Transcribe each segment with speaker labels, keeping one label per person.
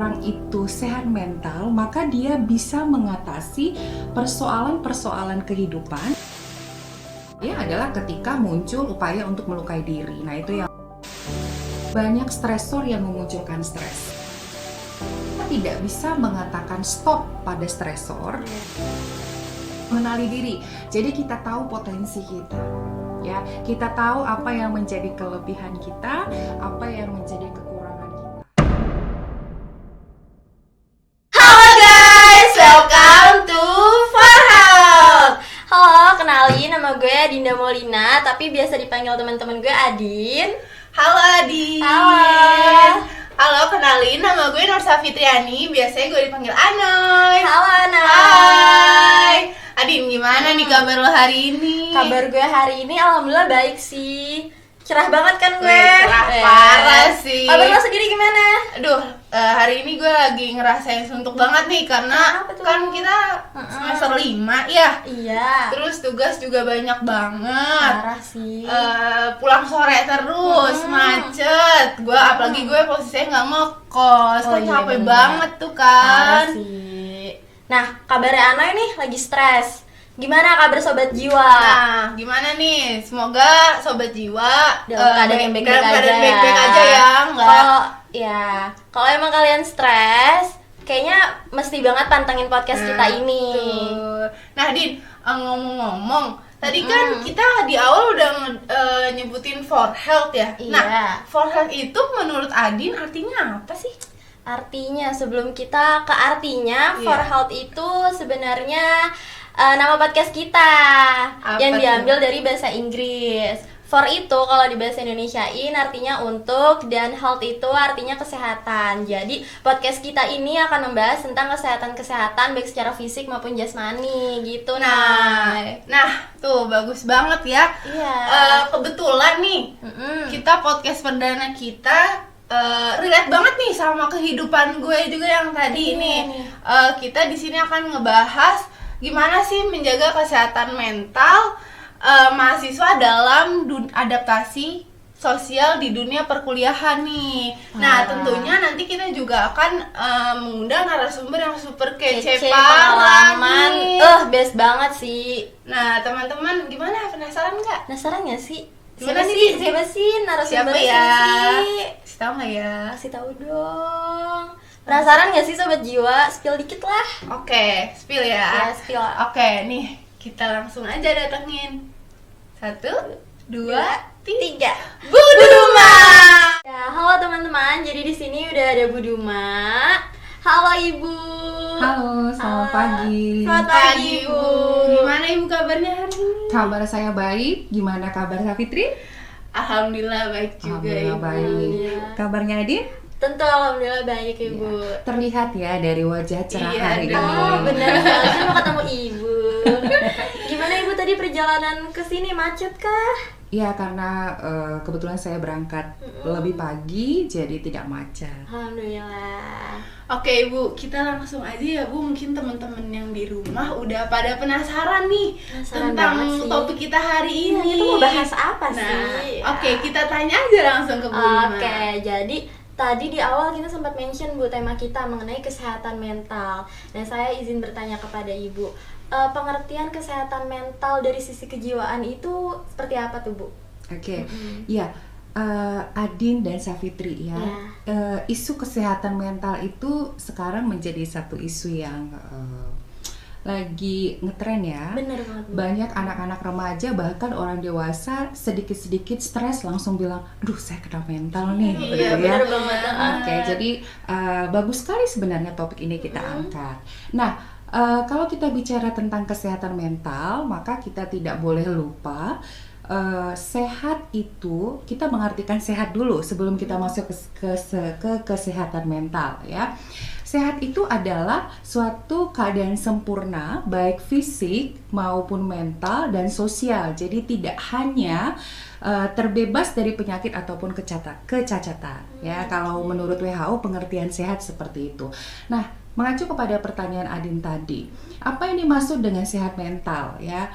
Speaker 1: seseorang itu sehat mental, maka dia bisa mengatasi persoalan-persoalan kehidupan. Dia adalah ketika muncul upaya untuk melukai diri. Nah, itu yang banyak stresor yang memunculkan stres. Kita tidak bisa mengatakan stop pada stresor. Mengenali diri. Jadi kita tahu potensi kita. Ya, kita tahu apa yang menjadi kelebihan kita, apa yang menjadi kekurangan kita.
Speaker 2: Halo guys, welcome to For Health. Halo, kenalin nama gue Dinda Molina, tapi biasa dipanggil teman-teman gue Adin.
Speaker 3: Halo Adin.
Speaker 2: Halo.
Speaker 3: Halo, kenalin nama gue Nur Safitriani, biasanya gue dipanggil Anoy.
Speaker 2: Halo Ana.
Speaker 3: Hai. Adin, gimana nih kabar lo hari ini?
Speaker 2: Kabar gue hari ini alhamdulillah baik sih. Cerah banget kan gue?
Speaker 3: Cerah parah sih.
Speaker 2: Kabar lo sendiri gimana?
Speaker 3: Aduh, hari ini gue lagi ngerasain suntuk banget nih karena
Speaker 2: Kenapa tuh?
Speaker 3: kan kita semester 5 ya.
Speaker 2: Iya.
Speaker 3: Terus tugas juga banyak banget.
Speaker 2: Parah sih.
Speaker 3: Pulang sore terus, macet. Apalagi gue posisinya nggak ngekos,
Speaker 2: Oh
Speaker 3: kan
Speaker 2: iya,
Speaker 3: capek
Speaker 2: bener.
Speaker 3: banget tuh
Speaker 2: Parah
Speaker 3: kan.
Speaker 2: sih. Nah, kabarnya Ana nih lagi stres. Gimana kabar sobat jiwa?
Speaker 3: Nah, gimana nih? Semoga sobat jiwa
Speaker 2: Dalam keadaan yang baik-baik
Speaker 3: dalam keadaan
Speaker 2: aja.
Speaker 3: baik-baik aja ya, enggak.
Speaker 2: Kalau emang kalian stres, kayaknya mesti banget pantengin podcast kita ini.
Speaker 3: Tuh. Nah, Din, ngomong-ngomong, tadi kan kita di awal udah nyebutin For Health ya.
Speaker 2: Iya.
Speaker 3: Nah, For Health itu menurut Adin artinya apa sih?
Speaker 2: Artinya, sebelum kita ke artinya,
Speaker 3: Iya.
Speaker 2: For Health itu sebenarnya nama podcast kita yang
Speaker 3: Apa
Speaker 2: diambil dari bahasa Inggris. For itu kalau di bahasa Indonesiain artinya untuk, dan health itu artinya kesehatan. Jadi podcast kita ini akan membahas tentang kesehatan baik secara fisik maupun jasmani gitu.
Speaker 3: Nah, tuh bagus banget ya.
Speaker 2: Iya.
Speaker 3: Kebetulan nih, kita podcast perdana kita relate banget nih sama kehidupan gue juga yang tadi
Speaker 2: Iya
Speaker 3: nih.
Speaker 2: nih.
Speaker 3: Kita di sini akan ngebahas gimana sih menjaga kesehatan mental mahasiswa dalam adaptasi sosial di dunia perkuliahan nih. Nah, tentunya nanti kita juga akan mengundang narasumber yang super kece parah
Speaker 2: pengalaman.
Speaker 3: nih.
Speaker 2: Best banget sih.
Speaker 3: Nah, teman-teman gimana? Penasaran nggak?
Speaker 2: Penasaran gak sih?
Speaker 3: Gimana
Speaker 2: Siapa
Speaker 3: nih,
Speaker 2: sih?
Speaker 3: Din?
Speaker 2: Siapa sih narasumber
Speaker 3: Siapa ya?
Speaker 2: sih?
Speaker 3: Kasih tau nggak ya?
Speaker 2: Kasih tahu dong. Penasaran gak sih sobat jiwa? Spill dikit lah.
Speaker 3: Oke, spill ya.
Speaker 2: Ya, spill.
Speaker 3: Oke, nih kita langsung aja datengin. 1, 2, 3.
Speaker 2: 3.
Speaker 3: Bu Duma.
Speaker 2: Ya, halo teman-teman. Jadi di sini udah ada Bu Duma. Halo Ibu.
Speaker 1: Halo, selamat pagi.
Speaker 2: Selamat pagi, Bu.
Speaker 3: Gimana Ibu kabarnya hari ini?
Speaker 1: Kabar saya baik. Gimana kabar Safitri?
Speaker 3: Alhamdulillah baik juga
Speaker 1: Alhamdulillah
Speaker 3: Ibu.
Speaker 1: baik. Kabarnya Adin?
Speaker 2: Tentu alhamdulillah baik Ibu.
Speaker 1: Terlihat ya dari wajah cerah
Speaker 3: Iya
Speaker 1: hari
Speaker 3: dong.
Speaker 1: ini.
Speaker 2: Bener banget. Saya mau ketemu Ibu. Gimana Ibu tadi perjalanan ke sini, macet kah?
Speaker 1: Ya, karena kebetulan saya berangkat lebih pagi, jadi tidak macet.
Speaker 2: Alhamdulillah.
Speaker 3: Oke Ibu, kita langsung aja ya Bu. Mungkin teman-teman yang di rumah udah pada penasaran nih
Speaker 2: Penasaran
Speaker 3: tentang
Speaker 2: banget sih.
Speaker 3: topik kita hari
Speaker 2: Iya,
Speaker 3: ini.
Speaker 2: kita mau bahas apa
Speaker 3: Nah,
Speaker 2: sih?
Speaker 3: oke, kita tanya aja langsung ke Bu Duma.
Speaker 2: Oke, jadi tadi di awal kita sempat mention Bu tema kita mengenai kesehatan mental. Dan saya izin bertanya kepada Ibu, pengertian kesehatan mental dari sisi kejiwaan itu seperti apa tuh Bu?
Speaker 1: Oke, ya, Adin dan Safitri ya, isu kesehatan mental itu sekarang menjadi satu isu yang lagi ngetren ya.
Speaker 2: Bener banget Bu.
Speaker 1: Banyak anak-anak remaja bahkan orang dewasa sedikit-sedikit stres langsung bilang, aduh saya kena mental nih,
Speaker 3: Iya,
Speaker 1: gitu ya.
Speaker 3: bener banget.
Speaker 1: Oke, jadi bagus sekali sebenarnya topik ini kita angkat. Nah, kalau kita bicara tentang kesehatan mental, maka kita tidak boleh lupa sehat itu, kita mengartikan sehat dulu sebelum kita masuk ke kesehatan mental ya. Sehat itu adalah suatu keadaan sempurna baik fisik maupun mental dan sosial. Jadi tidak hanya terbebas dari penyakit ataupun kecacatan ya. Kalau menurut WHO pengertian sehat seperti itu. Nah, mengacu kepada pertanyaan Adin tadi, apa yang dimaksud dengan sehat mental ya?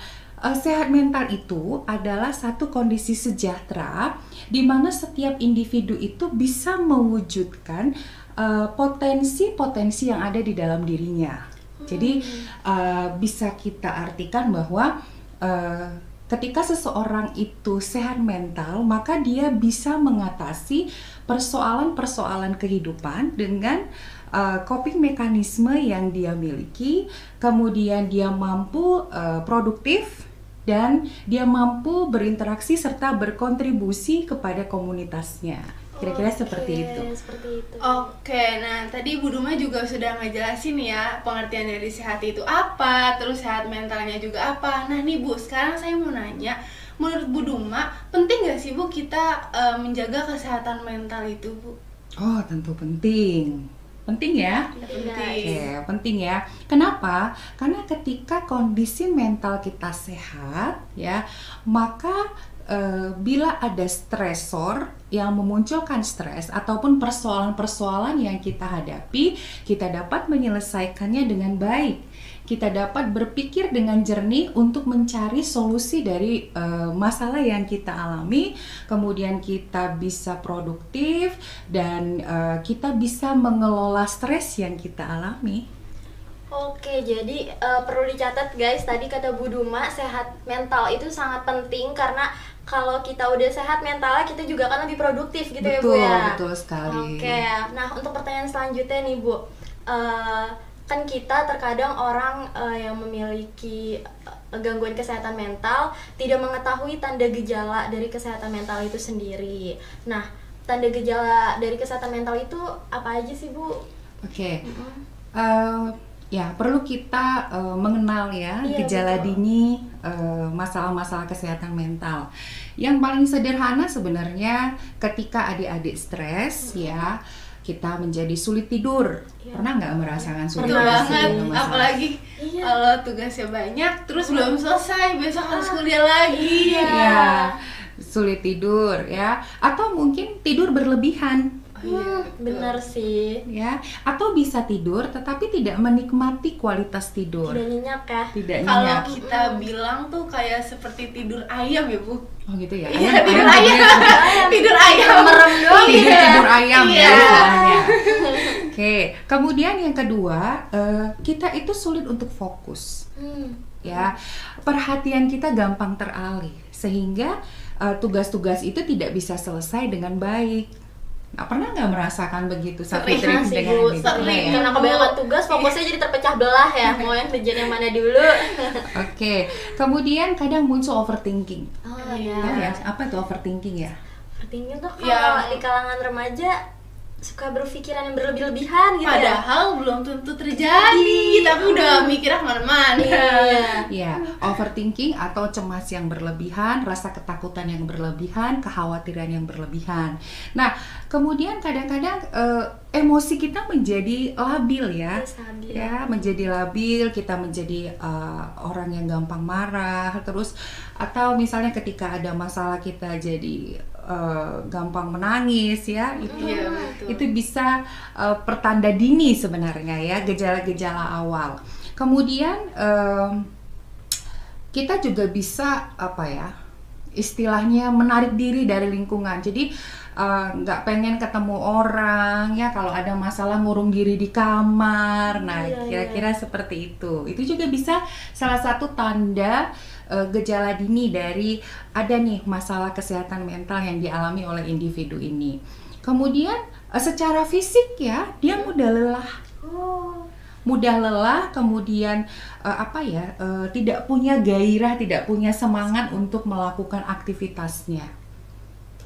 Speaker 1: Sehat mental itu adalah satu kondisi sejahtera di mana setiap individu itu bisa mewujudkan potensi-potensi yang ada di dalam dirinya. Jadi bisa kita artikan bahwa ketika seseorang itu sehat mental, maka dia bisa mengatasi persoalan-persoalan kehidupan dengan coping mekanisme yang dia miliki, kemudian dia mampu produktif dan dia mampu berinteraksi serta berkontribusi kepada komunitasnya. Kira-kira seperti itu.
Speaker 3: Oke, nah tadi Bu Duma juga sudah ngejelasin ya pengertian dari sehat itu apa, terus sehat mentalnya juga apa. Nah nih Bu, sekarang saya mau nanya, menurut Bu Duma, penting nggak sih Bu kita menjaga kesehatan mental itu Bu?
Speaker 1: Oh, tentu penting. Penting ya?
Speaker 3: Penting.
Speaker 1: Penting ya. Kenapa? Karena ketika kondisi mental kita sehat, ya, maka bila ada stresor yang memunculkan stres ataupun persoalan-persoalan yang kita hadapi, kita dapat menyelesaikannya dengan baik. Kita dapat berpikir dengan jernih untuk mencari solusi dari masalah yang kita alami, kemudian kita bisa produktif dan kita bisa mengelola stres yang kita alami.
Speaker 2: Oke, jadi perlu dicatat guys, tadi kata Bu Duma, sehat mental itu sangat penting karena kalau kita udah sehat mentalnya, kita juga akan lebih produktif gitu.
Speaker 1: Betul,
Speaker 2: ya Bu ya?
Speaker 1: Betul sekali.
Speaker 2: Oke, nah untuk pertanyaan selanjutnya nih Bu, kan kita terkadang orang yang memiliki gangguan kesehatan mental tidak mengetahui tanda gejala dari kesehatan mental itu sendiri. Nah, tanda gejala dari kesehatan mental itu apa aja sih Bu?
Speaker 1: Oke. Ya, perlu kita mengenal ya
Speaker 2: Iya,
Speaker 1: gejala
Speaker 2: betul.
Speaker 1: dini masalah-masalah kesehatan mental. Yang paling sederhana sebenarnya ketika adik-adik stres ya, kita menjadi sulit tidur.
Speaker 2: Iya.
Speaker 1: Pernah nggak merasakan sulit
Speaker 3: Betul
Speaker 1: tidur?
Speaker 3: banget,
Speaker 1: Masalah?
Speaker 3: apalagi
Speaker 2: Iya.
Speaker 3: kalau tugasnya banyak, terus belum selesai, besok harus kuliah lagi.
Speaker 1: Ya, sulit tidur ya, atau mungkin tidur berlebihan.
Speaker 2: Benar sih.
Speaker 1: Ya, atau bisa tidur tetapi tidak menikmati kualitas tidur.
Speaker 2: Tidak nyenyak ya.
Speaker 1: Tidak
Speaker 3: Kalau
Speaker 1: nyenyak.
Speaker 3: kita bilang tuh kayak seperti tidur ayam ya Bu.
Speaker 1: Oh gitu ya.
Speaker 3: Iya, tidur ayam. Tidur ayam.
Speaker 2: Merem doang
Speaker 3: Iya.
Speaker 2: gitu ya.
Speaker 1: Tidur ayam ya
Speaker 3: Iya.
Speaker 1: istilahnya. Oke, kemudian yang kedua, kita itu sulit untuk fokus. Ya, perhatian kita gampang teralih sehingga tugas-tugas itu tidak bisa selesai dengan baik. Nah, pernah nggak merasakan begitu satu
Speaker 3: Sering
Speaker 1: trik
Speaker 2: sih
Speaker 1: dengan
Speaker 2: Bu,
Speaker 1: ini?
Speaker 2: sering.
Speaker 1: Pernah ya?
Speaker 2: Karena kebanyakan tugas, fokusnya jadi terpecah belah ya. Mau yang kerjaan yang mana dulu?
Speaker 1: Oke, kemudian kadang muncul overthinking.
Speaker 2: Oh
Speaker 1: Tahu
Speaker 2: iya.
Speaker 1: ya, apa itu overthinking ya?
Speaker 2: Overthinking tuh kalau
Speaker 3: Ya.
Speaker 2: di kalangan remaja suka berpikiran yang berlebih-lebihan gitu ya.
Speaker 3: Padahal belum tentu terjadi, tapi udah mikirnya kemana-mana.
Speaker 2: Iya.
Speaker 1: Ya, overthinking atau cemas yang berlebihan, rasa ketakutan yang berlebihan, kekhawatiran yang berlebihan. Nah, kemudian kadang-kadang emosi kita menjadi labil ya.
Speaker 2: Stabil.
Speaker 1: Ya, menjadi labil, kita menjadi orang yang gampang marah, terus atau misalnya ketika ada masalah kita jadi gampang menangis ya.
Speaker 3: Iya, betul.
Speaker 1: Itu bisa pertanda dini sebenarnya ya, gejala-gejala awal. Kemudian kita juga bisa apa ya, istilahnya menarik diri dari lingkungan. Jadi nggak pengen ketemu orang ya, kalau ada masalah ngurung diri di kamar. Nah,
Speaker 2: Iya,
Speaker 1: kira-kira seperti itu. Itu juga bisa salah satu tanda gejala dini dari ada nih masalah kesehatan mental yang dialami oleh individu ini. Kemudian secara fisik ya, dia mudah lelah. Mudah lelah, kemudian tidak punya gairah, tidak punya semangat untuk melakukan aktivitasnya.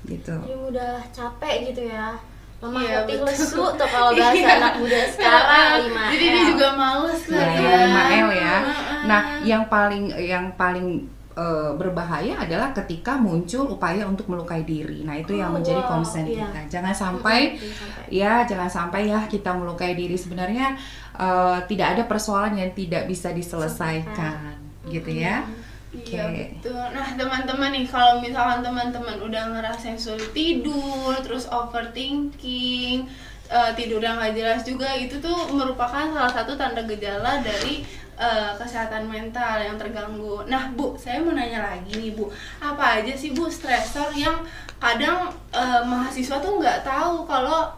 Speaker 1: Gitu.
Speaker 2: Jadi mudah capek gitu ya. Lemah
Speaker 3: Iya,
Speaker 2: letih
Speaker 3: betul.
Speaker 2: lesu tuh kalau bahasa
Speaker 3: Iya.
Speaker 2: anak muda sekarang 5
Speaker 3: Jadi dia juga males
Speaker 1: Ya,
Speaker 3: kali
Speaker 1: ya, 5L ya.
Speaker 3: Heeh.
Speaker 1: Nah, yang paling berbahaya adalah ketika muncul upaya untuk melukai diri. Nah, itu yang menjadi
Speaker 2: wow,
Speaker 1: concern
Speaker 2: iya.
Speaker 1: kita. Jangan sampai ya kita melukai diri. Sebenarnya tidak ada persoalan yang tidak bisa diselesaikan, gitu ya.
Speaker 3: Iya
Speaker 1: Oke.
Speaker 3: betul. Nah teman-teman nih, kalau misalkan teman-teman udah ngerasain sulit tidur, terus overthinking, tidur yang gak jelas juga, itu tuh merupakan salah satu tanda gejala dari kesehatan mental yang terganggu. Nah Bu, saya mau nanya lagi nih Bu, apa aja sih Bu stresor yang kadang mahasiswa tuh nggak tahu kalau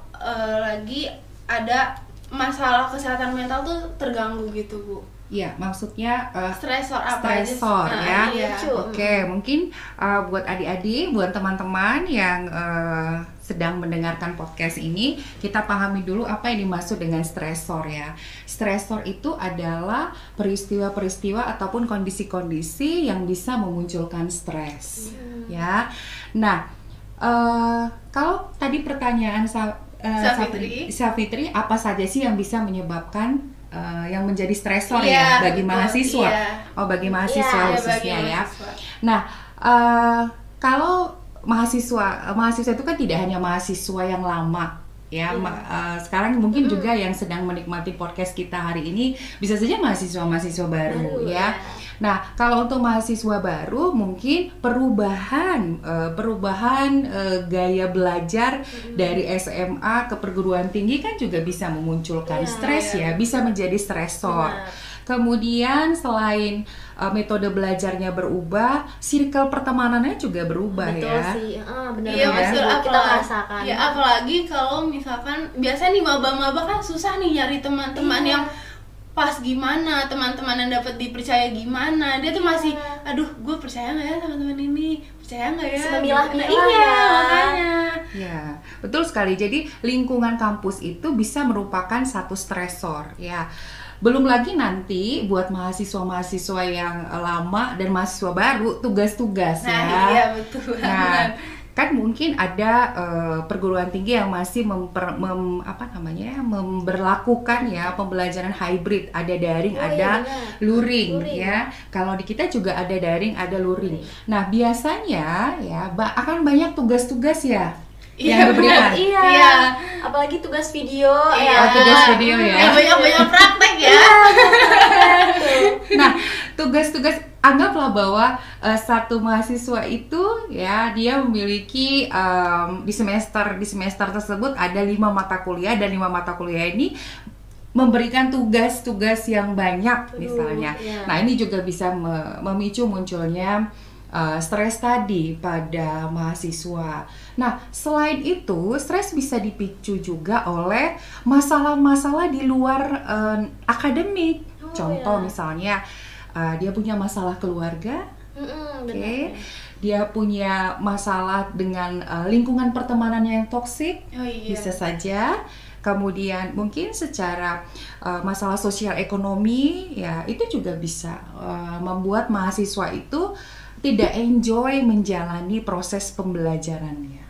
Speaker 3: lagi ada masalah kesehatan mental tuh terganggu gitu, Bu?
Speaker 1: Iya, maksudnya
Speaker 3: Stresor apa aja sih?
Speaker 1: stresor ya.
Speaker 3: Iya.
Speaker 1: Oke, mungkin buat adik-adik, buat teman-teman yang sedang mendengarkan podcast ini, kita pahami dulu apa yang dimaksud dengan stresor ya. Stresor itu adalah peristiwa-peristiwa ataupun kondisi-kondisi yang bisa memunculkan stres, ya. Nah, kalau tadi pertanyaan Safitri, apa saja sih yang bisa menyebabkan yang menjadi stresor ya bagi mahasiswa? Oh, bagi mahasiswa khususnya ya. Nah, kalau mahasiswa itu kan tidak hanya mahasiswa yang lama ya. Sekarang mungkin juga yang sedang menikmati podcast kita hari ini bisa saja mahasiswa baru ya. Nah, kalau untuk mahasiswa baru mungkin perubahan gaya belajar dari SMA ke perguruan tinggi kan juga bisa memunculkan stres ya, bisa menjadi stresor. Kemudian selain metode belajarnya berubah, circle pertemanannya juga berubah.
Speaker 2: Betul
Speaker 1: ya.
Speaker 2: Sih, benar
Speaker 3: Iya, betul.
Speaker 2: kita merasakan.
Speaker 3: Ya, apalagi kalau misalkan biasanya nih maba-maba kan susah nih nyari teman-teman yang pas gimana, teman-teman yang dapat dipercaya gimana. Dia tuh masih, aduh, gue percaya nggak ya teman-teman ini, percaya nggak ya?
Speaker 2: Memilah-milah
Speaker 3: iya, makanya.
Speaker 1: Ya, betul sekali. Jadi lingkungan kampus itu bisa merupakan satu stresor ya. Belum lagi nanti buat mahasiswa-mahasiswa yang lama dan mahasiswa baru tugas-tugas ya.
Speaker 3: Iya, betul.
Speaker 1: Nah, kan mungkin ada perguruan tinggi yang masih memberlakukan ya pembelajaran hybrid, ada daring, ada luring ya. Kalau di kita juga ada daring, ada luring. Nah, biasanya ya akan banyak tugas-tugas ya yang diberikan.
Speaker 2: Iya. Apalagi tugas video
Speaker 1: tugas video ya.
Speaker 3: Banyak praktek ya.
Speaker 1: Nah, tugas-tugas, anggaplah bahwa satu mahasiswa itu ya dia memiliki di semester tersebut ada 5 mata kuliah, dan 5 mata kuliah ini memberikan tugas-tugas yang banyak misalnya. Nah, ini juga bisa memicu munculnya stres tadi pada mahasiswa. Nah, selain itu, stres bisa dipicu juga oleh masalah-masalah di luar akademik. Contoh misalnya dia punya masalah keluarga, dia punya masalah dengan lingkungan pertemanannya yang toksik, bisa saja. Kemudian mungkin secara masalah sosial ekonomi ya, itu juga bisa membuat mahasiswa itu tidak enjoy menjalani proses pembelajarannya.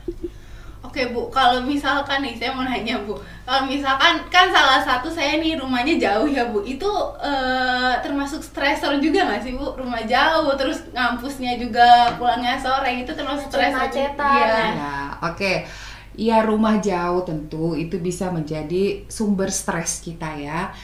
Speaker 3: Oke, Bu, kalau misalkan nih saya mau nanya, Bu, kalau misalkan kan salah satu saya nih rumahnya jauh ya, Bu, itu termasuk stresor juga nggak sih, Bu? Rumah jauh, terus ngampusnya juga pulangnya sore, itu termasuk stresor?
Speaker 2: Macet-macetan.
Speaker 1: Ya, oke. Ya, rumah jauh tentu itu bisa menjadi sumber stres kita ya.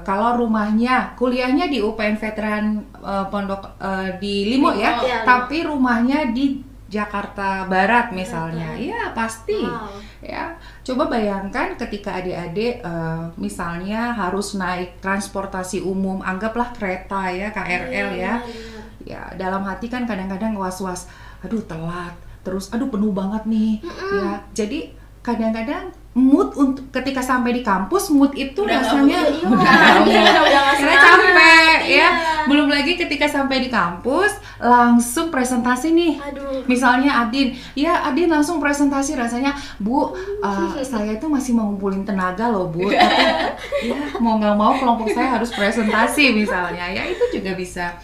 Speaker 1: Kalau rumahnya, kuliahnya di UPN Veteran Pondok di Limo ya, tapi rumahnya di Jakarta Barat misalnya, ya pasti. Ya, coba bayangkan ketika adik-adik misalnya harus naik transportasi umum, anggaplah kereta ya, KRL ya. Ya, dalam hati kan kadang-kadang was-was, aduh telat, terus aduh penuh banget nih. Ya, jadi kadang-kadang mood untuk ketika sampai di kampus, mood itu rasanya karena capek ya. Belum lagi ketika sampai di kampus langsung presentasi nih. Misalnya Adin langsung presentasi, rasanya Bu, saya itu masih mau ngumpulin tenaga loh Bu, tapi ya mau nggak mau kelompok saya harus presentasi misalnya ya, itu juga bisa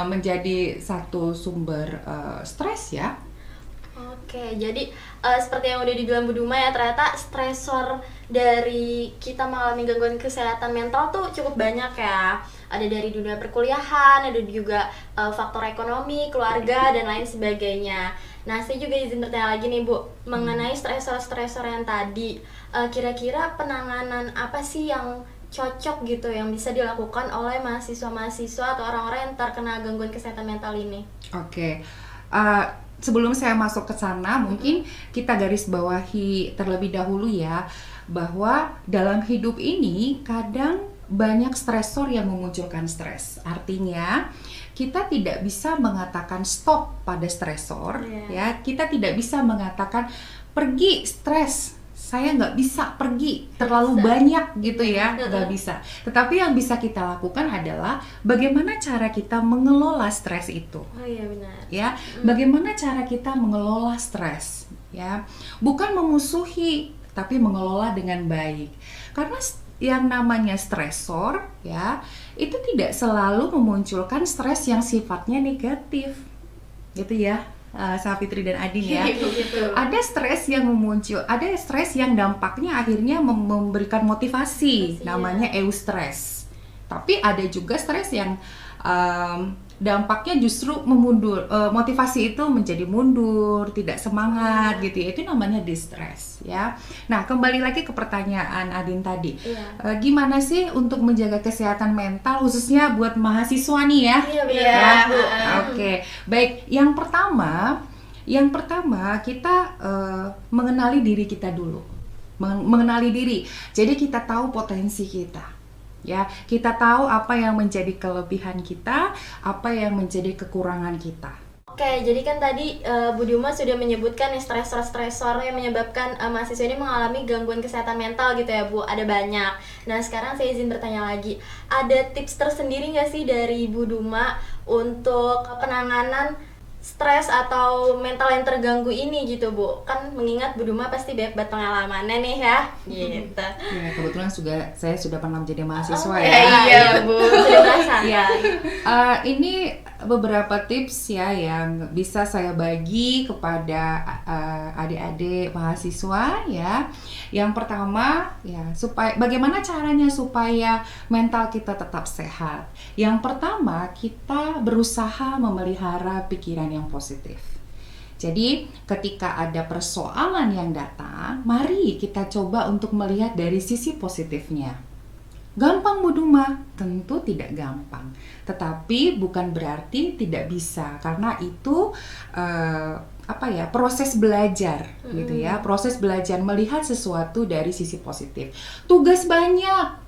Speaker 1: menjadi satu sumber stres ya.
Speaker 2: Oke, jadi seperti yang udah dibilang Bu Duma ya, ternyata stresor dari kita mengalami gangguan kesehatan mental tuh cukup banyak ya. Ada dari dunia perkuliahan, ada juga faktor ekonomi, keluarga, dan lain sebagainya. Nah, saya juga izin bertanya lagi nih Bu, mengenai stresor-stresor yang tadi. Kira-kira penanganan apa sih yang cocok gitu yang bisa dilakukan oleh mahasiswa-mahasiswa atau orang-orang yang terkena gangguan kesehatan mental ini?
Speaker 1: Oke. Sebelum saya masuk ke sana, mungkin kita garis bawahi terlebih dahulu ya, bahwa dalam hidup ini kadang banyak stresor yang memunculkan stres. Artinya, kita tidak bisa mengatakan stop pada stresor, ya. Kita tidak bisa mengatakan pergi stres, saya nggak bisa pergi terlalu banyak gitu ya, nggak bisa. Tetapi yang bisa kita lakukan adalah bagaimana cara kita mengelola stres itu.
Speaker 2: Oh iya benar.
Speaker 1: Ya, bagaimana cara kita mengelola stres, ya, bukan memusuhi, tapi mengelola dengan baik. Karena yang namanya stresor, ya, itu tidak selalu memunculkan stres yang sifatnya negatif, gitu ya. Safitri dan Adin ya.
Speaker 2: Gitu.
Speaker 1: Ada stres yang ada stres yang dampaknya akhirnya memberikan motivasi, namanya eustress. Tapi ada juga stres yang dampaknya justru motivasi itu menjadi mundur, tidak semangat gitu ya. Itu namanya distress ya. Nah, kembali lagi ke pertanyaan Adin tadi. Gimana sih untuk menjaga kesehatan mental khususnya buat mahasiswa nih ya?
Speaker 2: Iya benar.
Speaker 1: Oke. Baik, yang pertama kita mengenali diri kita dulu. Mengenali diri. Jadi kita tahu potensi kita. Ya, kita tahu apa yang menjadi kelebihan kita, apa yang menjadi kekurangan kita.
Speaker 2: Oke, jadi kan tadi Bu Duma sudah menyebutkan nih stresor yang menyebabkan mahasiswa ini mengalami gangguan kesehatan mental gitu ya Bu, ada banyak. Nah sekarang saya izin bertanya lagi, ada tips tersendiri nggak sih dari Bu Duma untuk penanganan stres atau mental yang terganggu ini gitu Bu? Kan mengingat Bu Duma pasti banyak banget pengalamannya nih ya, gitu.
Speaker 1: Ya, kebetulan saya sudah pernah menjadi mahasiswa
Speaker 2: ya.
Speaker 1: ya.
Speaker 2: Iya Bu, sudah merasakan.
Speaker 1: Ya, ini beberapa tips ya yang bisa saya bagi kepada adik-adik mahasiswa ya. Yang pertama ya, bagaimana caranya supaya mental kita tetap sehat. Yang pertama, kita berusaha memelihara pikiran yang positif. Jadi ketika ada persoalan yang datang, mari kita coba untuk melihat dari sisi positifnya. Gampang Bu Duma? Tentu tidak gampang. Tetapi bukan berarti tidak bisa, karena itu proses belajar gitu ya. Proses belajar melihat sesuatu dari sisi positif. Tugas banyak,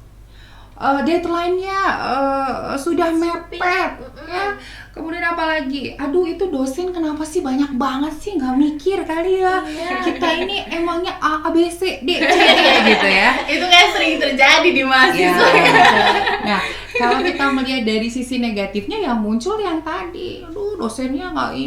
Speaker 1: deadline-nya sudah mepet ya. Kemudian apalagi, aduh itu dosen kenapa sih banyak banget sih, nggak mikir kali ya. Kita ini emangnya A, B, C, D, C, gitu ya.
Speaker 3: Itu kayak sering terjadi di mahasiswa.
Speaker 1: Nah, kalau kita melihat dari sisi negatifnya yang muncul yang tadi, aduh dosennya nggak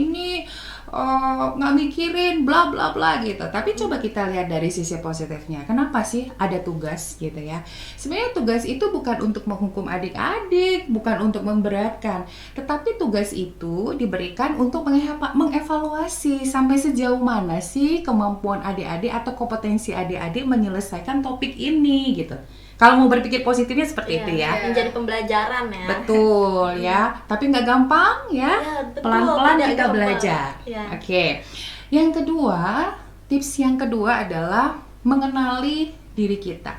Speaker 1: mikirin bla bla bla gitu. Tapi coba kita lihat dari sisi positifnya. Kenapa sih ada tugas gitu ya? Sebenarnya tugas itu bukan untuk menghukum adik-adik, bukan untuk memberatkan, tetapi tugas itu diberikan untuk mengevaluasi sampai sejauh mana sih kemampuan adik-adik atau kompetensi adik-adik menyelesaikan topik ini gitu. Kalau mau berpikir positifnya seperti itu ya.
Speaker 2: Menjadi pembelajaran ya.
Speaker 1: Betul ya. Tapi nggak gampang ya. Pelan-pelan kita belajar. Oke. Yang kedua, tips yang kedua adalah mengenali diri kita.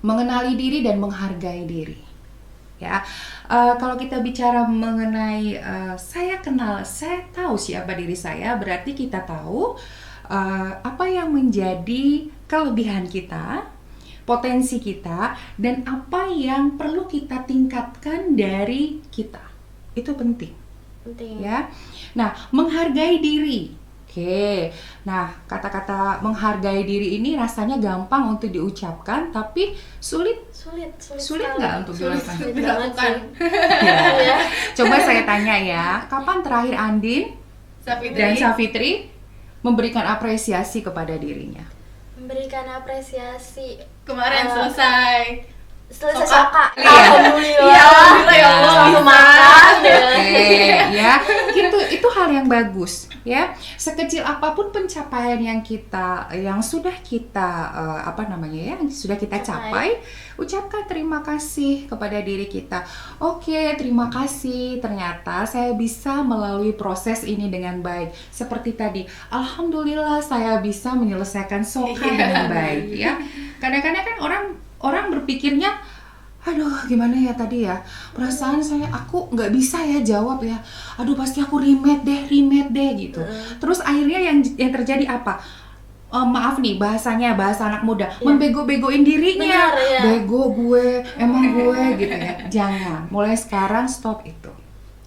Speaker 1: Mengenali diri dan menghargai diri. Ya. Kalau kita bicara mengenai saya tahu siapa diri saya, berarti kita tahu apa yang menjadi kelebihan kita, potensi kita, dan apa yang perlu kita tingkatkan dari kita. Itu penting. Ya. Nah, menghargai diri. Oke. Nah, kata-kata menghargai diri ini rasanya gampang untuk diucapkan, tapi sulit nggak untuk dilakukan? Ya. Coba saya tanya ya, kapan terakhir Andin dan Safitri memberikan apresiasi kepada dirinya?
Speaker 2: Memberikan apresiasi
Speaker 3: kemarin selesai
Speaker 2: soka.
Speaker 3: Alhamdulillah ya Allah.
Speaker 1: Ya, itu hal yang bagus ya. Sekecil apapun pencapaian yang sudah kita capai, ucapkan terima kasih kepada diri kita. Oke, terima kasih, ternyata saya bisa melalui proses ini dengan baik. Seperti tadi, alhamdulillah saya bisa menyelesaikan soka dengan baik ya. Kadang-kadang kan orang berpikirnya, aduh gimana ya tadi ya, perasaan aku nggak bisa ya jawab ya, aduh pasti aku remed deh gitu. Terus akhirnya yang terjadi apa? Maaf nih bahasa anak muda, membego-begoin dirinya.
Speaker 2: Benar, ya.
Speaker 1: Bego gue, emang gue gitu ya. Jangan, mulai sekarang stop itu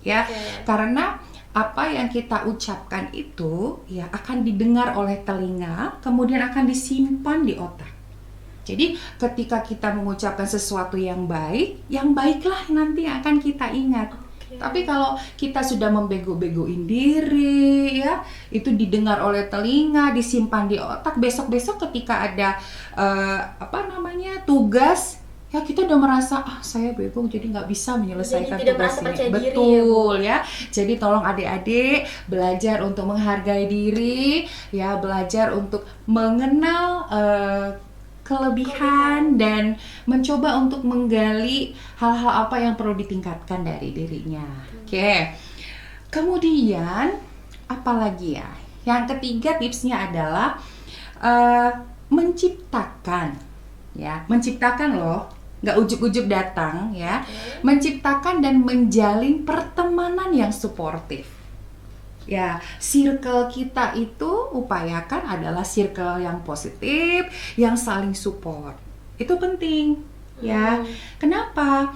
Speaker 1: ya. Karena apa yang kita ucapkan itu ya akan didengar oleh telinga, kemudian akan disimpan di otak. Jadi ketika kita mengucapkan sesuatu yang baiklah nanti akan kita ingat. Tapi kalau kita sudah membego-begoin diri ya, itu didengar oleh telinga, disimpan di otak, besok-besok ketika ada tugas, ya kita udah merasa saya bego jadi nggak bisa menyelesaikan
Speaker 2: Jadi tidak
Speaker 1: tugas
Speaker 2: merasa
Speaker 1: ini.
Speaker 2: percaya diri,
Speaker 1: Betul ya. Jadi tolong adik-adik belajar untuk menghargai diri, ya belajar untuk mengenal kelebihan dan mencoba untuk menggali hal-hal apa yang perlu ditingkatkan dari dirinya. Oke. Kemudian apalagi ya? Yang ketiga tipsnya adalah menciptakan, ya, menciptakan loh, nggak ujuk-ujuk datang ya, menciptakan dan menjalin pertemanan yang suportif. Ya, circle kita itu upayakan adalah circle yang positif, yang saling support. Itu penting, ya. Kenapa?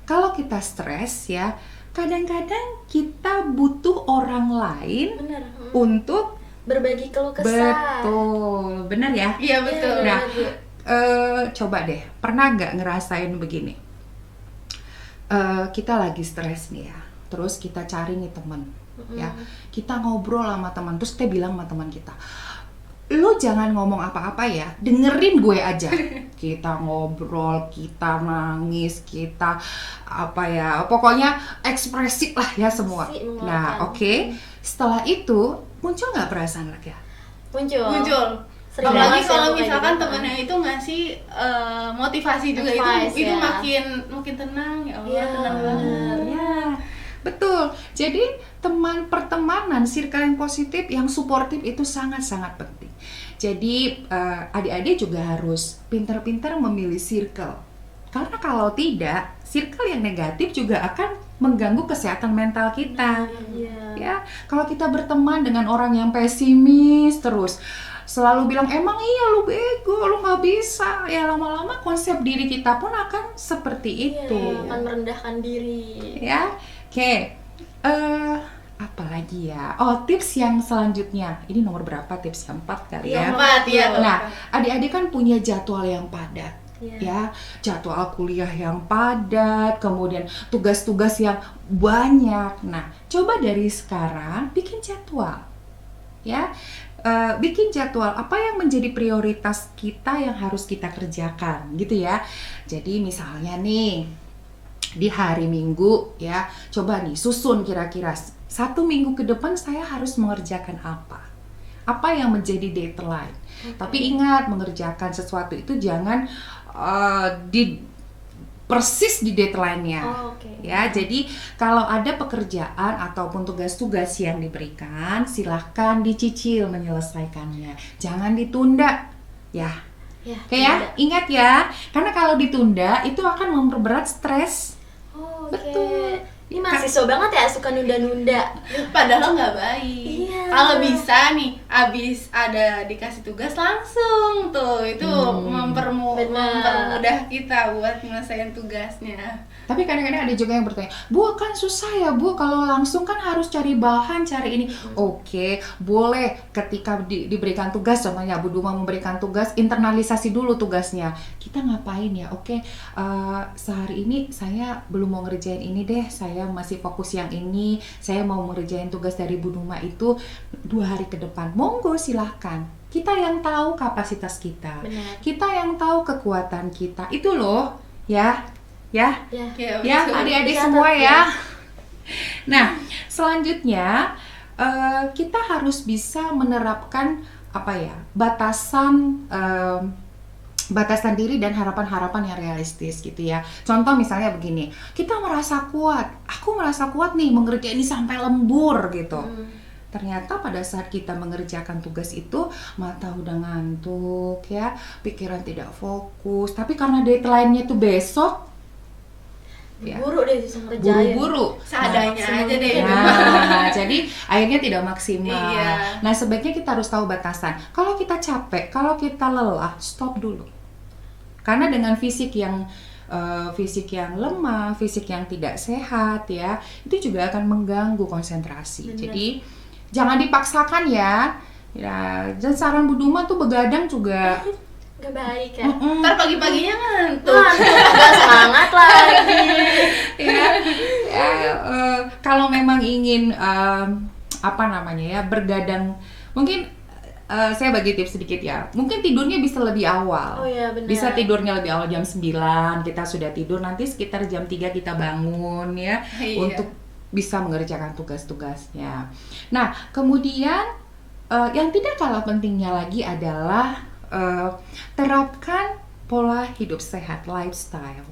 Speaker 1: Kalau kita stres ya, kadang-kadang kita butuh orang lain
Speaker 2: Benar.
Speaker 1: untuk
Speaker 2: Berbagi keluh kesah.
Speaker 1: betul, benar ya?
Speaker 3: Iya betul.
Speaker 1: Nah, coba deh, pernah nggak ngerasain begini? Kita lagi stres nih ya, terus kita cari nih teman. Ya, kita ngobrol sama teman, terus kita bilang sama teman kita, lu jangan ngomong apa-apa ya, dengerin gue aja. Kita ngobrol, kita nangis, kita pokoknya ekspresif lah ya semua. Nah, oke. Setelah itu muncul nggak perasaan lega?
Speaker 3: Muncul.
Speaker 2: Sering
Speaker 3: Apalagi
Speaker 2: banget
Speaker 3: kalau
Speaker 2: kayak
Speaker 3: misalkan
Speaker 2: gitu.
Speaker 3: temennya itu ngasih motivasi juga,
Speaker 2: Advice,
Speaker 3: itu
Speaker 2: ya.
Speaker 3: makin tenang, ya Allah,
Speaker 2: Iya,
Speaker 3: tenang banget.
Speaker 1: Ya, betul. Jadi pertemanan, circle yang positif, yang suportif itu sangat-sangat penting. Jadi adik-adik juga harus pintar-pintar memilih circle. Karena kalau tidak, circle yang negatif juga akan mengganggu kesehatan mental kita. Ya, kalau kita berteman dengan orang yang pesimis terus, selalu bilang emang iya lu bego, lu nggak bisa, ya lama-lama konsep diri kita pun akan seperti itu.
Speaker 2: Akan merendahkan diri.
Speaker 1: Ya, oke. Apalagi ya? Oh, tips yang selanjutnya. Ini nomor berapa tips? Yang 4 kali ya?
Speaker 3: Yang 4 ya.
Speaker 1: Nah, adik-adik kan punya jadwal yang padat.
Speaker 2: Iya.
Speaker 1: Ya, jadwal kuliah yang padat, kemudian tugas-tugas yang banyak. Nah, coba dari sekarang bikin jadwal. Ya. Bikin jadwal apa yang menjadi prioritas kita yang harus kita kerjakan gitu ya. Jadi misalnya nih di hari Minggu ya, coba nih susun kira-kira 1 minggu ke depan saya harus mengerjakan apa yang menjadi deadline. Tapi ingat, mengerjakan sesuatu itu jangan persis di deadline-nya. Ya, jadi kalau ada pekerjaan ataupun tugas-tugas yang diberikan, silahkan dicicil menyelesaikannya. Jangan ditunda. Ya. Ingat ya, karena kalau ditunda itu akan memperberat stres. Betul.
Speaker 2: Ini mahasiswa banget ya, suka nunda-nunda.
Speaker 3: Padahal nggak baik.
Speaker 2: Iya.
Speaker 3: Kalau bisa nih, abis ada dikasih tugas langsung tuh, itu mempermudah kita buat menyelesaikan tugasnya.
Speaker 1: Tapi kadang-kadang ada juga yang bertanya, Bu kan susah ya Bu, kalau langsung kan harus cari bahan, cari ini. Oke, boleh ketika diberikan tugas, contohnya Bu Duma memberikan tugas, internalisasi dulu tugasnya. Kita ngapain ya? Oke, sehari ini saya belum mau ngerjain ini deh, saya masih fokus yang ini, saya mau ngerjain tugas dari Bu Duma itu 2 hari ke depan. Monggo silahkan. Kita yang tahu kapasitas kita.
Speaker 2: Benar.
Speaker 1: Kita yang tahu kekuatan kita. Itu loh, ya,
Speaker 3: betul.
Speaker 1: adik-adik
Speaker 2: Catat,
Speaker 1: semua
Speaker 2: ya.
Speaker 1: ya. Nah, selanjutnya kita harus bisa menerapkan batasan diri dan harapan-harapan yang realistis gitu ya. Contoh misalnya begini, kita merasa kuat, aku merasa kuat nih mengerjain ini sampai lembur gitu. Ternyata pada saat kita mengerjakan tugas itu, mata udah ngantuk ya, pikiran tidak fokus. Tapi karena deadline-nya tuh besok,
Speaker 2: Buru deh bisa ngerjain.
Speaker 1: buru-buru.
Speaker 3: Seadanya aja deh.
Speaker 1: Nah, jadi akhirnya tidak maksimal.
Speaker 3: Iya.
Speaker 1: Nah, sebaiknya kita harus tahu batasan. Kalau kita capek, kalau kita lelah, stop dulu. Karena dengan fisik yang fisik yang lemah, fisik yang tidak sehat ya, itu juga akan mengganggu konsentrasi.
Speaker 2: Bener.
Speaker 1: Jadi jangan dipaksakan ya. Ya, dan saran Bu Duma tuh begadang juga
Speaker 2: Gak baik ya.
Speaker 3: Ntar pagi-paginya ngantuk.
Speaker 2: Gak semangat lagi.
Speaker 1: ya, kalau memang ingin bergadang, mungkin saya bagi tips sedikit ya. Mungkin tidurnya bisa lebih awal.
Speaker 2: Oh iya, benar.
Speaker 1: Bisa tidurnya lebih awal jam 9 kita sudah tidur, nanti sekitar jam 3 kita bangun ya
Speaker 3: Iya.
Speaker 1: untuk bisa mengerjakan tugas-tugasnya. Nah, kemudian yang tidak kalah pentingnya lagi adalah terapkan pola hidup sehat, lifestyle.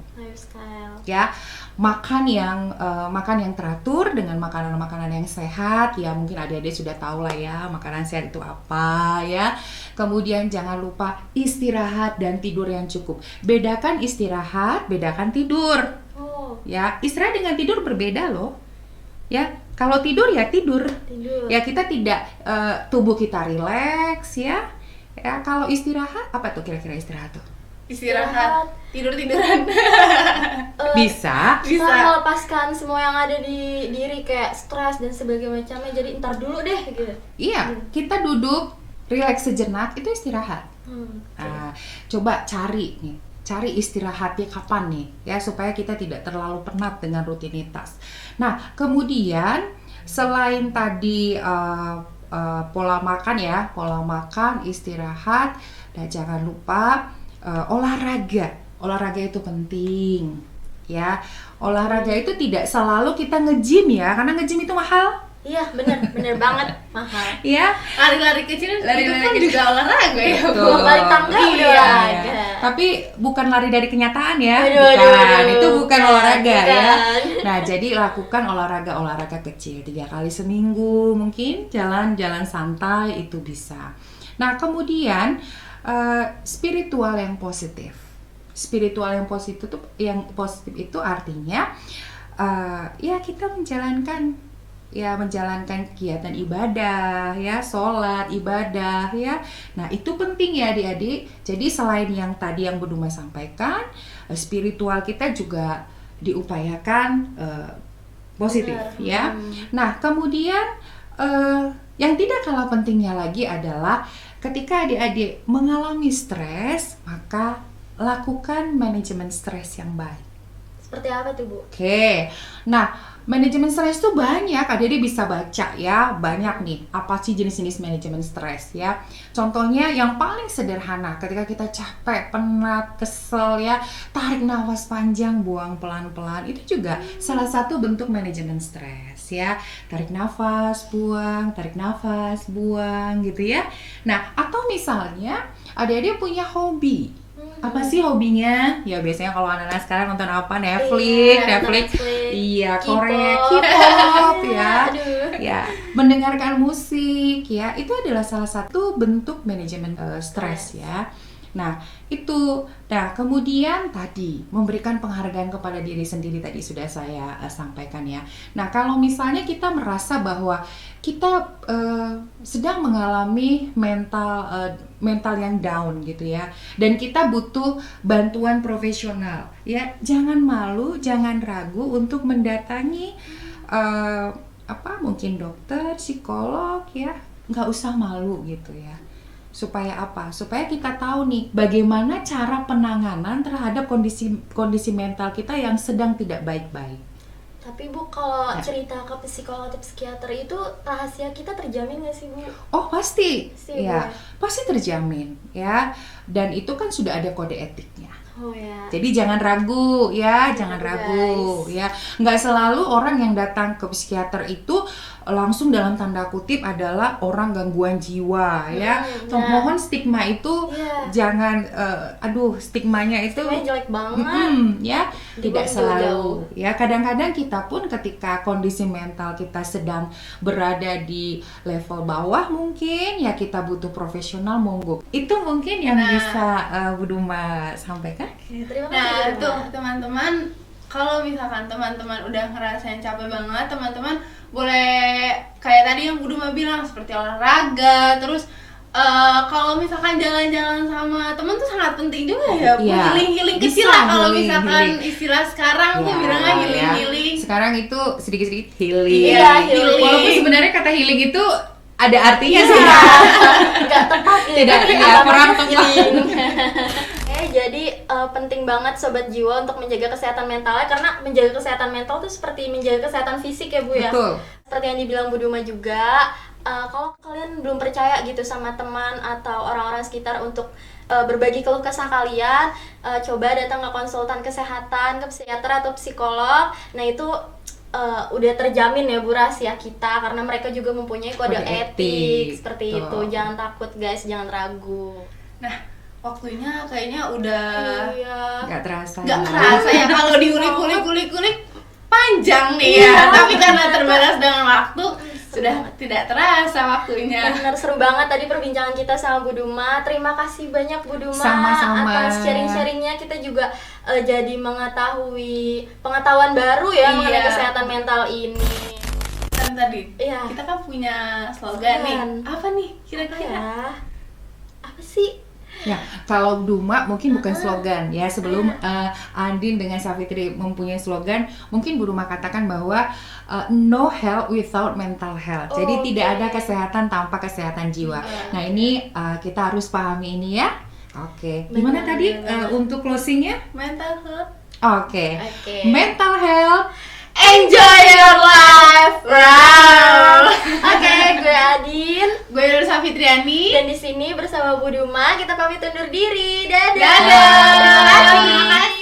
Speaker 1: Ya, makan yang teratur dengan makanan-makanan yang sehat. Ya, mungkin adik-adik sudah tahu lah ya makanan sehat itu apa ya. Kemudian jangan lupa istirahat dan tidur yang cukup. Bedakan istirahat, bedakan tidur.
Speaker 2: Oh,
Speaker 1: Ya, istirahat dengan tidur berbeda loh. Ya, kalau tidur ya tidur. Ya, kita tidak tubuh kita rileks ya. Ya, kalau istirahat apa tuh kira-kira istirahat tuh?
Speaker 3: Istirahat, tidur-tiduran.
Speaker 1: Bisa.
Speaker 3: Bisa.
Speaker 2: Melepaskan semua yang ada di diri kayak stres dan sebagainya macamnya. Jadi ntar dulu deh gitu.
Speaker 1: Iya, kita duduk, rileks sejenak, itu istirahat.
Speaker 2: Oke.
Speaker 1: Coba cari istirahatnya kapan nih, ya supaya kita tidak terlalu penat dengan rutinitas. Nah, kemudian selain tadi pola makan, istirahat, dan jangan lupa olahraga. Olahraga itu penting, ya. Olahraga itu tidak selalu kita nge-gym ya, karena nge-gym itu mahal.
Speaker 2: Iya, bener banget, mahal.
Speaker 1: Ya,
Speaker 3: Lari-lari kecil itu kan juga olahraga ya.
Speaker 1: Betul.
Speaker 2: Balik tangga udah
Speaker 3: Iya.
Speaker 2: olahraga.
Speaker 1: Tapi bukan lari dari kenyataan ya,
Speaker 2: Aduh.
Speaker 1: itu bukan olahraga ya.
Speaker 2: Bukan.
Speaker 1: Nah, jadi lakukan olahraga kecil 3 kali seminggu, mungkin jalan-jalan santai itu bisa. Nah, kemudian spiritual yang positif. Spiritual yang positif itu artinya ya kita menjalankan kegiatan ibadah ya, sholat, ibadah ya. Nah, itu penting ya adik-adik. Jadi selain yang tadi yang Bu Duma sampaikan, spiritual kita juga diupayakan positif.
Speaker 2: Benar.
Speaker 1: Ya. Nah, kemudian yang tidak kalah pentingnya lagi adalah ketika adik-adik mengalami stres, maka lakukan manajemen stres yang baik.
Speaker 2: Seperti apa tuh, Bu?
Speaker 1: Oke, nah manajemen stres itu banyak, adik-adik bisa baca ya, banyak nih, apa sih jenis-jenis manajemen stres ya. Contohnya yang paling sederhana, ketika kita capek, penat, kesel ya, tarik nafas panjang, buang pelan-pelan, itu juga salah satu bentuk manajemen stres ya. Tarik nafas, buang gitu ya. Nah, atau misalnya adik-adik punya hobi. Apa sih hobinya? Ya biasanya kalau anak-anak sekarang nonton apa? Netflix. Iya, Korea, K-pop ya.
Speaker 2: Aduh.
Speaker 1: Ya, mendengarkan musik ya. Itu adalah salah satu bentuk manajemen stres ya. Nah, itu. Nah, kemudian tadi memberikan penghargaan kepada diri sendiri tadi sudah saya sampaikan ya. Nah, kalau misalnya kita merasa bahwa kita sedang mengalami mental yang down gitu ya, dan kita butuh bantuan profesional ya, jangan malu, jangan ragu untuk mendatangi mungkin dokter, psikolog ya, nggak usah malu gitu ya. Supaya apa? Supaya kita tahu nih bagaimana cara penanganan terhadap kondisi mental kita yang sedang tidak baik-baik.
Speaker 2: Tapi Bu, kalau cerita ke psikolog atau psikiater itu rahasia kita terjamin nggak sih, Bu?
Speaker 1: Oh pasti,
Speaker 2: Pasti,
Speaker 1: ya
Speaker 2: Bu.
Speaker 1: pasti terjamin ya. Dan itu kan sudah ada kode etiknya.
Speaker 2: Oh ya.
Speaker 1: Jadi jangan ragu ya, jangan
Speaker 2: Guys.
Speaker 1: ragu ya. Nggak selalu orang yang datang ke psikiater itu langsung dalam tanda kutip adalah orang gangguan jiwa ya.
Speaker 2: Nah.
Speaker 1: Mohon stigma itu
Speaker 2: Iya.
Speaker 1: jangan, stigmanya itu
Speaker 2: Stigmanya jelek banget.
Speaker 1: ya tidak
Speaker 2: Dibuang
Speaker 1: selalu
Speaker 2: jauh-jauh.
Speaker 1: ya. Kadang-kadang kita pun ketika kondisi mental kita sedang berada di level bawah mungkin ya kita butuh profesional, monggo. Itu mungkin yang bisa Bu Duma sampaikan.
Speaker 2: Terima kasih.
Speaker 3: Nah,
Speaker 2: Bu.
Speaker 3: tuh teman-teman, kalau misalkan teman-teman udah ngerasain capek banget, teman-teman boleh kayak tadi yang Bu Duma bilang seperti olahraga, terus kalau misalkan jalan-jalan sama temen tuh sangat penting juga ya.
Speaker 1: Iya.
Speaker 3: Healing-healing
Speaker 1: Bisa
Speaker 3: kecil lah kalau
Speaker 1: healing,
Speaker 3: misalkan
Speaker 1: healing.
Speaker 3: istilah sekarang tuh
Speaker 1: Ya,
Speaker 3: bilangnya
Speaker 1: ya.
Speaker 3: healing-healing.
Speaker 1: Sekarang itu sedikit-sedikit healing.
Speaker 3: Iya,
Speaker 2: healing.
Speaker 1: Walaupun sebenarnya kata healing itu ada artinya
Speaker 2: Iya,
Speaker 1: sih.
Speaker 2: nggak tepat gitu.
Speaker 1: Tidak,
Speaker 2: Tapi
Speaker 1: iya,
Speaker 2: apa
Speaker 1: kurang
Speaker 2: namanya
Speaker 1: tepat.
Speaker 2: healing. Jadi penting banget Sobat Jiwa untuk menjaga kesehatan mentalnya, karena menjaga kesehatan mental itu seperti menjaga kesehatan fisik ya Bu ya.
Speaker 1: Betul.
Speaker 2: Seperti yang dibilang Bu Duma juga, kalau kalian belum percaya gitu sama teman atau orang-orang sekitar untuk berbagi keluh kesah kalian, coba datang ke konsultan kesehatan, ke psikiater atau psikolog. Nah itu udah terjamin ya Bu rahasia kita, karena mereka juga mempunyai kode
Speaker 1: Kode
Speaker 2: etik
Speaker 1: etik,
Speaker 2: seperti
Speaker 1: betul.
Speaker 2: itu. Jangan takut guys, jangan ragu.
Speaker 3: Nah, waktunya kayaknya udah
Speaker 2: Iya.
Speaker 1: Nggak terasa.
Speaker 3: nggak
Speaker 1: ya.
Speaker 3: kerasa ya kalau diulik-ulik panjang nih ya.
Speaker 2: Iya.
Speaker 3: Tapi karena terbatas dengan waktu, sudah
Speaker 2: banget.
Speaker 3: tidak terasa waktunya.
Speaker 2: Benar, seru banget tadi perbincangan kita sama Bu Duma. Terima kasih banyak Bu Duma
Speaker 1: Sama-sama.
Speaker 2: atas sharing-sharingnya. Kita juga jadi mengetahui pengetahuan baru ya mengenai
Speaker 3: Iya.
Speaker 2: kesehatan mental ini.
Speaker 3: Dan tadi
Speaker 2: Iya.
Speaker 3: kita kan punya slogan nih.
Speaker 2: Slogan.
Speaker 3: Apa nih kira-kira?
Speaker 2: Ya, apa sih?
Speaker 1: Ya, kalau Duma mungkin bukan slogan ya. Sebelum Andin dengan Safitri mempunyai slogan, mungkin Bu Duma katakan bahwa no health without mental health. Jadi
Speaker 2: Oke.
Speaker 1: tidak ada kesehatan tanpa kesehatan jiwa. Nah, ini kita harus pahami ini ya. Oke. Gimana
Speaker 2: Benar,
Speaker 1: tadi
Speaker 2: benar.
Speaker 1: untuk closingnya?
Speaker 3: Mental health.
Speaker 1: Oke.
Speaker 2: Oke.
Speaker 1: Mental health.
Speaker 3: Enjoy your life. Wow.
Speaker 2: Oke, gue Adin.
Speaker 3: Gue Nursa Fitriani.
Speaker 2: Dan di sini bersama Bu Duma kita pamit undur diri. Dadah.
Speaker 3: Dadah. Terima kasih.